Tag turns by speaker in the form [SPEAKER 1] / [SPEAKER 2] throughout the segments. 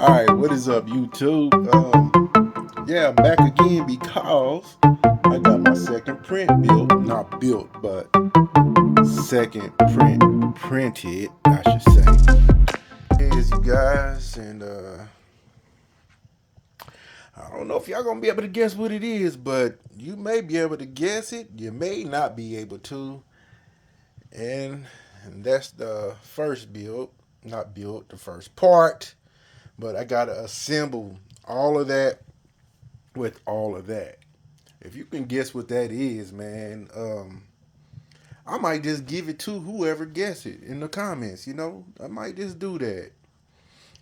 [SPEAKER 1] Alright, what is up, YouTube? Yeah, I'm back again because I got my second print built. Not built, but second print printed, I should say. Here's you guys, and I don't know if y'all gonna be able to guess what it is, but you may be able to guess it. You may not be able to. And that's the first build. Not build, the first part. But I gotta assemble all of that with all of that. If you can guess what that is, man, I might just give it to whoever guess it in the comments. I might just do that.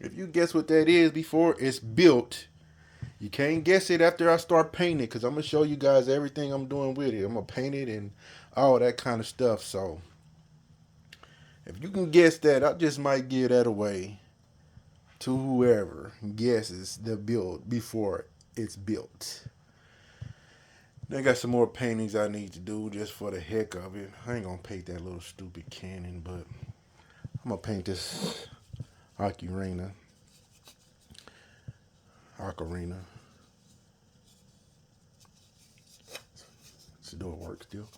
[SPEAKER 1] If you guess what that is before it's built, you can't guess it after I start painting it because I'm gonna show you guys everything I'm doing with it. I'm gonna paint it and all that kind of stuff. So if you can guess that, I just might give that away to whoever guesses the build before it's built. Then I got some more paintings I need to do just for the heck of it. I ain't gonna paint that little stupid cannon, but I'm gonna paint this ocarina. Ocarina. Let's do it work still.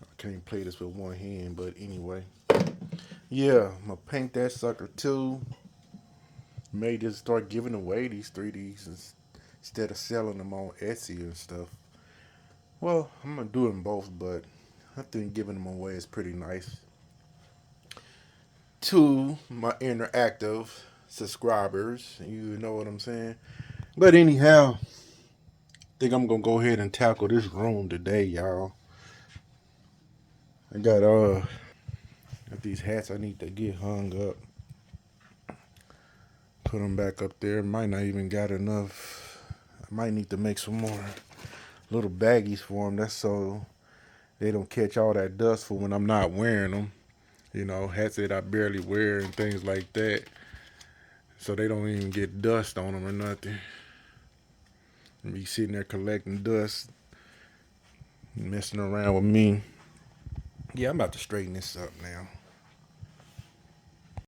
[SPEAKER 1] I can't play this with one hand, but anyway. Yeah, I'm gonna paint that sucker too. May just start giving away these 3Ds instead of selling them on Etsy and stuff. Well, I'm gonna do them both, but I think giving them away is pretty nice. To my interactive subscribers, you know what I'm saying. But anyhow, I think I'm gonna go ahead and tackle this room today, y'all. I got these hats I need to get hung up. Put them back up there. Might not even got enough. I might need to make some more little baggies for them. That's so they don't catch all that dust for when I'm not wearing them. Hats that I barely wear and things like that. So they don't even get dust on them or nothing. And be sitting there collecting dust, messing around with me. Yeah, I'm about to straighten this up now.